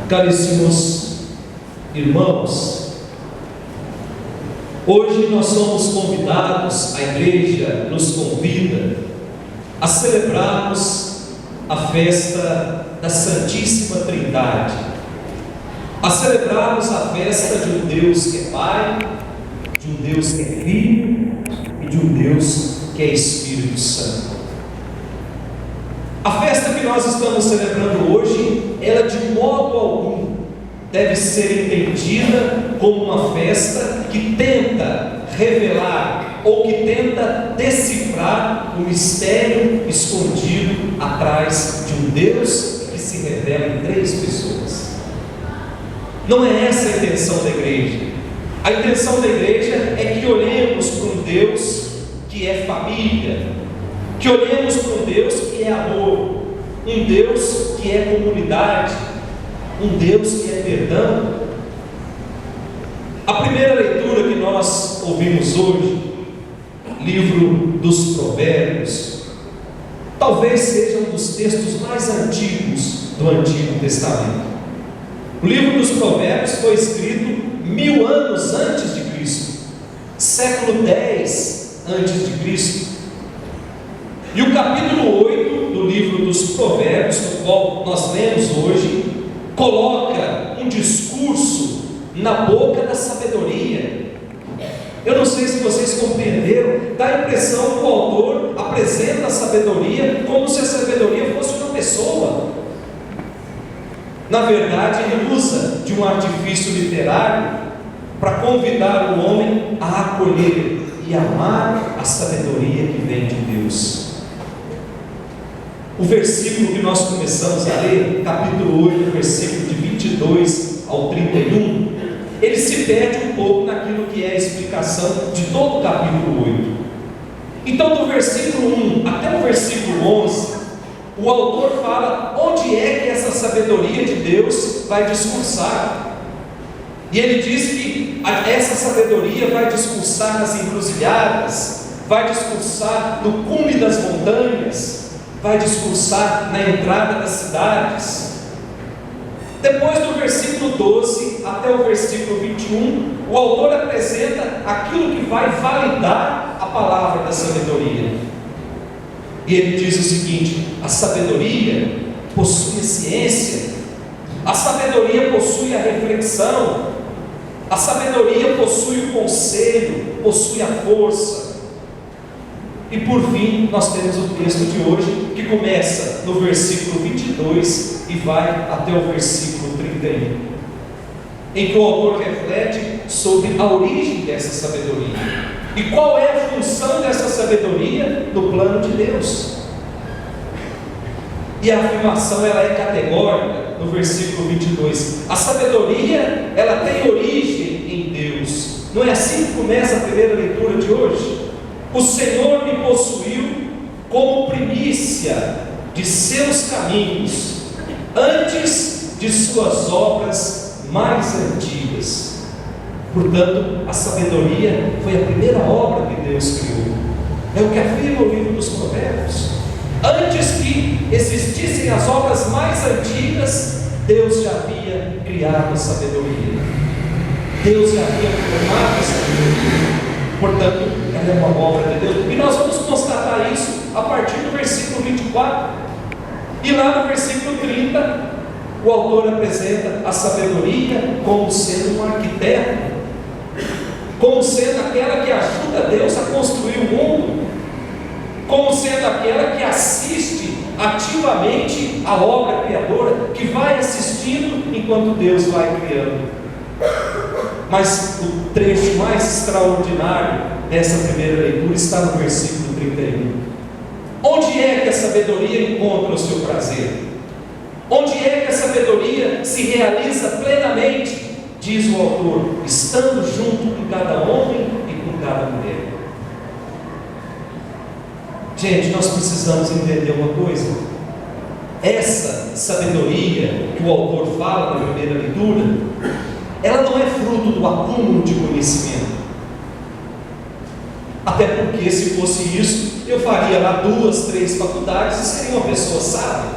Caríssimos irmãos, hoje nós somos convidados, a igreja nos convida a celebrarmos a festa da Santíssima Trindade, a celebrarmos a festa de um Deus que é Pai, de um Deus que é Filho e de um Deus que é Espírito Santo. A festa que nós estamos celebrando hoje, ela de modo algum deve ser entendida como uma festa que tenta revelar ou que tenta decifrar o mistério escondido atrás de um Deus que se revela em três pessoas. Não é essa a intenção da igreja. A intenção da igreja é que olhemos para um Deus que é família, que olhemos para um Deus que é amor, um Deus que é comunidade, um Deus que é perdão. A primeira leitura que nós ouvimos hoje, livro dos Provérbios, talvez seja um dos textos mais antigos do Antigo Testamento. O livro dos Provérbios foi escrito 1000 anos antes de Cristo, século X antes de Cristo. E o capítulo 8 do livro dos Provérbios, no qual nós lemos hoje, coloca um discurso na boca da sabedoria. Eu não sei se vocês compreenderam, dá a impressão que o autor apresenta a sabedoria como se a sabedoria fosse uma pessoa. Na verdade, ele usa de um artifício literário para convidar o homem a acolher e amar a sabedoria que vem de Deus. O versículo que nós começamos a ler, capítulo 8, versículo de 22 ao 31, ele se perde um pouco naquilo que é a explicação de todo o capítulo 8. Então, do versículo 1 até o versículo 11, o autor fala onde é que essa sabedoria de Deus vai discursar. E ele diz que essa sabedoria vai discursar nas encruzilhadas, vai discursar no cume das montanhas, vai discursar na entrada das cidades. Depois do versículo 12 até o versículo 21, o autor apresenta aquilo que vai validar a palavra da sabedoria. E ele diz o seguinte: a sabedoria possui a ciência, a sabedoria possui a reflexão, a sabedoria possui o conselho, possui a força. E por fim, nós temos o texto de hoje, que começa no versículo 22 e vai até o versículo 31, em que o autor reflete sobre a origem dessa sabedoria e qual é a função dessa sabedoria no plano de Deus. E a afirmação ela é categórica no versículo 22. A sabedoria ela tem origem em Deus. Não é assim que começa a primeira leitura de hoje? O Senhor me possuiu como primícia de seus caminhos, antes de suas obras mais antigas. Portanto, a sabedoria foi a primeira obra que Deus criou. É o que afirma o livro dos Provérbios. Antes que existissem as obras mais antigas, Deus já havia criado a sabedoria. Deus já havia formado a sabedoria. Portanto, ela é uma obra de Deus. E nós vamos constatar isso a partir do versículo 24. E lá no versículo 30, o autor apresenta a sabedoria como sendo um arquiteto, como sendo aquela que ajuda Deus a construir o mundo, como sendo aquela que assiste ativamente a obra criadora, que vai assistindo enquanto Deus vai criando. Mas o trecho mais extraordinário dessa primeira leitura está no versículo 31. Onde é que a sabedoria encontra o seu prazer? Onde é que a sabedoria se realiza plenamente? Diz o autor: estando junto com cada homem e com cada mulher. Gente, nós precisamos entender uma coisa. Essa sabedoria que o autor fala na primeira leitura, ela não é fruto do acúmulo de conhecimento. Até porque, se fosse isso, eu faria lá 2, 3 faculdades e seria uma pessoa sábia.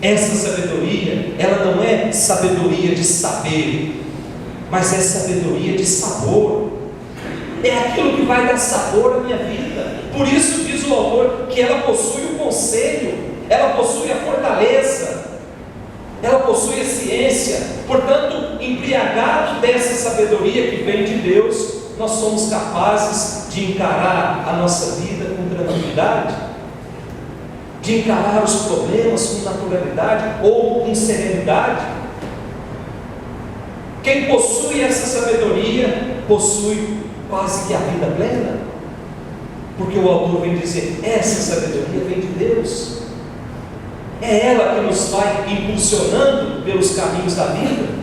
Essa sabedoria, ela não é sabedoria de saber, mas é sabedoria de sabor. É aquilo que vai dar sabor à minha vida. Por isso diz o autor que ela possui o conselho, ela possui a fortaleza, ela possui a ciência. Portanto, embriagado dessa sabedoria que vem de Deus, nós somos capazes de encarar a nossa vida com tranquilidade, de encarar os problemas com naturalidade ou com serenidade. Quem possui essa sabedoria, possui quase que a vida plena, porque o autor vem dizer, essa sabedoria vem de Deus, é ela que nos vai impulsionando pelos caminhos da vida.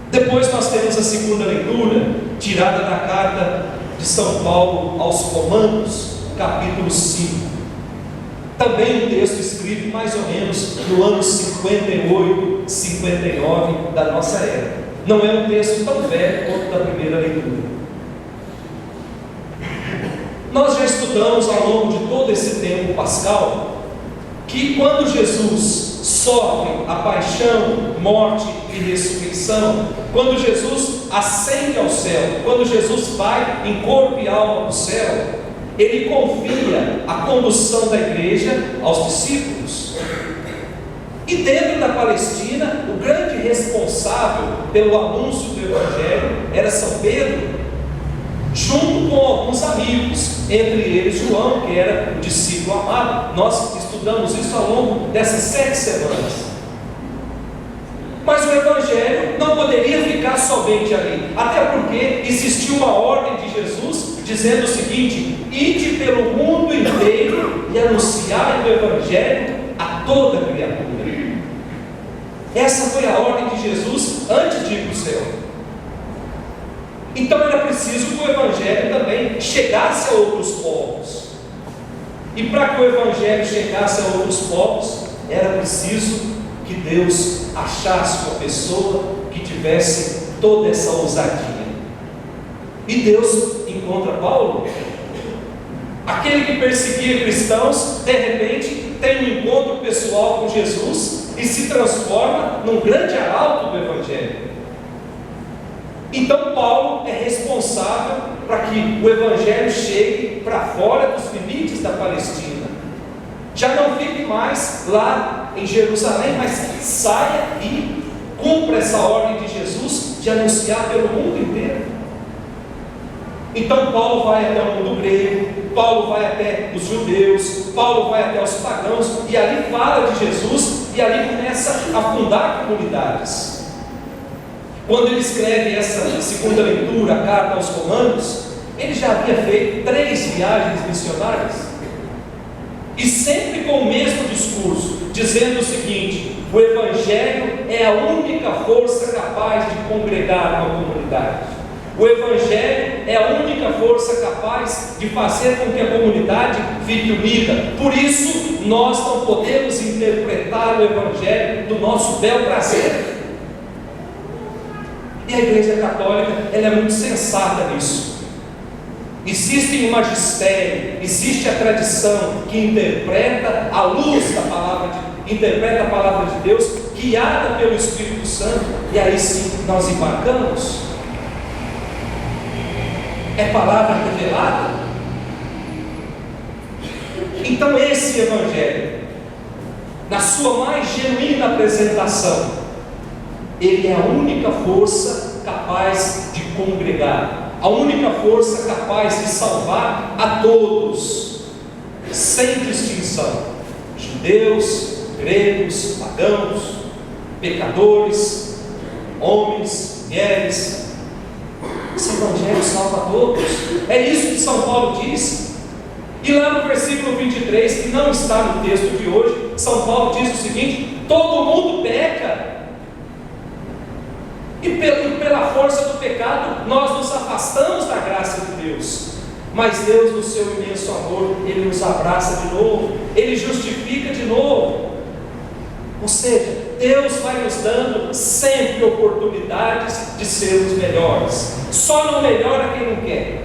Depois nós temos a segunda leitura, tirada da carta de São Paulo aos Romanos, capítulo 5, também um texto escrito mais ou menos no ano 58, 59 da nossa era. Não é um texto tão velho quanto da primeira leitura. Nós já estudamos ao longo de todo esse tempo pascal que quando Jesus sofre a paixão, morte e ressurreição, quando Jesus ascende ao céu, quando Jesus vai em corpo e alma para o céu, Ele confia a condução da igreja aos discípulos. E dentro da Palestina, o grande responsável pelo anúncio do Evangelho era São Pedro, junto com alguns amigos, entre eles João, que era o discípulo amado. Nós estudamos isso ao longo dessas 7 semanas. Mas o Evangelho não poderia ficar somente ali, até porque existia uma ordem de Jesus dizendo o seguinte: ide pelo mundo inteiro e anunciai o Evangelho a toda criatura. Essa foi a ordem de Jesus antes de ir para o céu. Então era preciso que o Evangelho também chegasse a outros povos. E para que o Evangelho chegasse a outros povos, era preciso que Deus achasse uma pessoa que tivesse toda essa ousadia. E Deus encontra Paulo, aquele que perseguia cristãos, de repente tem um encontro pessoal com Jesus e se transforma num grande arauto do Evangelho. Então Paulo é responsável para que o Evangelho chegue para fora dos limites da Palestina, já não fique mais lá em Jerusalém, mas saia e cumpra essa ordem de Jesus de anunciar pelo mundo inteiro. Então Paulo vai até o mundo grego, Paulo vai até os judeus, Paulo vai até os pagãos, e ali fala de Jesus, e ali começa a fundar comunidades. Quando ele escreve essa segunda leitura, a carta aos Romanos, ele já havia feito 3 viagens missionárias, e sempre com o mesmo discurso, dizendo o seguinte: o Evangelho é a única força capaz de congregar uma comunidade. O Evangelho é a única força capaz de fazer com que a comunidade fique unida. Por isso, nós não podemos interpretar o Evangelho do nosso bel prazer. E a Igreja Católica, ela é muito sensata nisso. Existe o magistério, existe a tradição que interpreta a luz da palavra interpreta a palavra de Deus, guiada pelo Espírito Santo, e aí sim nós embarcamos. É palavra revelada. Então esse Evangelho, na sua mais genuína apresentação, ele é a única força capaz de congregar, a única força capaz de salvar a todos, sem distinção: judeus, gregos, pagãos, pecadores, homens, mulheres. Esse Evangelho salva a todos. É isso que São Paulo diz. E lá no versículo 23, que não está no texto de hoje, São Paulo diz o seguinte: todo mundo peca, e pela força do pecado nós nos afastamos da graça de Deus. Mas Deus, no seu imenso amor, Ele nos abraça de novo, Ele justifica de novo. Ou seja, Deus vai nos dando sempre oportunidades de sermos melhores. Só não melhora quem não quer.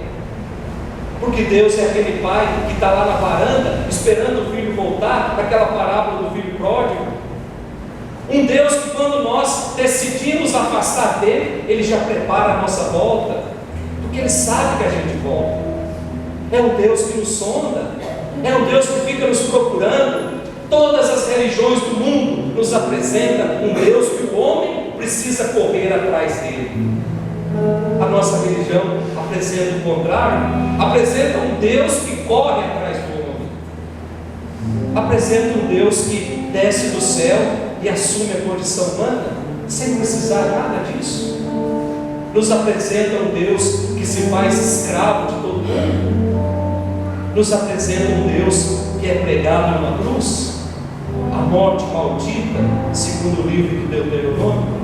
Porque Deus é aquele pai que está lá na varanda, esperando o filho voltar, naquela parábola do filho pródigo. Um Deus que, quando nós decidimos afastar dele, Ele já prepara a nossa volta, porque Ele sabe que a gente volta. É um Deus que nos sonda, é um Deus que fica nos procurando. Todas as religiões do mundo nos apresentam um Deus que o homem precisa correr atrás dele. A nossa religião apresenta o contrário, apresenta um Deus que corre atrás do homem, apresenta um Deus que desce do céu e assume a condição humana, sem precisar nada disso. Nos apresenta um Deus que se faz escravo de todo mundo, nos apresenta um Deus que é pregado numa cruz, a morte maldita, segundo o livro do Deuteronômio.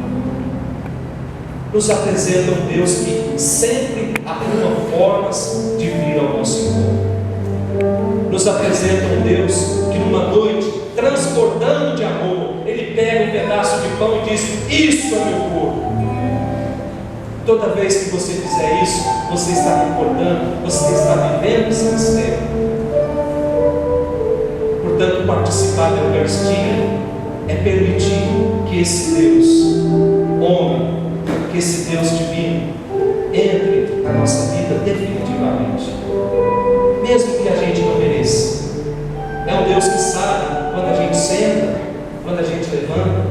Nos apresenta um Deus que sempre arruma formas de vir ao nosso encontro. Nos apresenta um Deus que numa noite, transbordando de amor, Ele pega um pedaço de pão e diz: isso é meu corpo. Toda vez que você fizer isso, você está recordando, você está vivendo esse mistério. Portanto, participar da Eucaristia é permitir que esse Deus, homem, que esse Deus divino entre na nossa vida definitivamente, mesmo que a gente não mereça. É um Deus que sabe quando a gente senta, quando a gente levanta.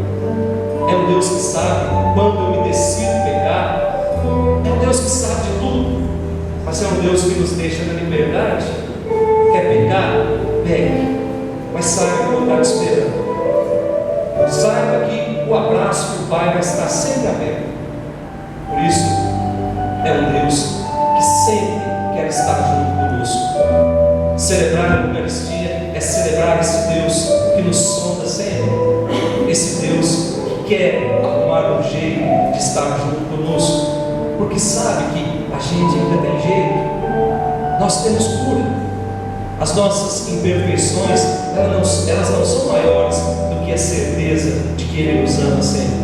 É um Deus que sabe quando eu me decido pecar. É um Deus que sabe de tudo, mas é um Deus que nos deixa na liberdade. Quer pecar? Pegue, mas saiba que eu vou estar esperando. Saiba que o abraço do Pai vai estar sempre aberto. Por isso, é um Deus que sempre quer estar junto conosco. Celebrar a Eucaristia é celebrar esse Deus que nos sonda sempre, esse Deus que quer arrumar um jeito de estar junto conosco, porque sabe que a gente ainda tem jeito, nós temos cura. As nossas imperfeições, elas não são maiores do que a certeza de que Ele nos ama sempre.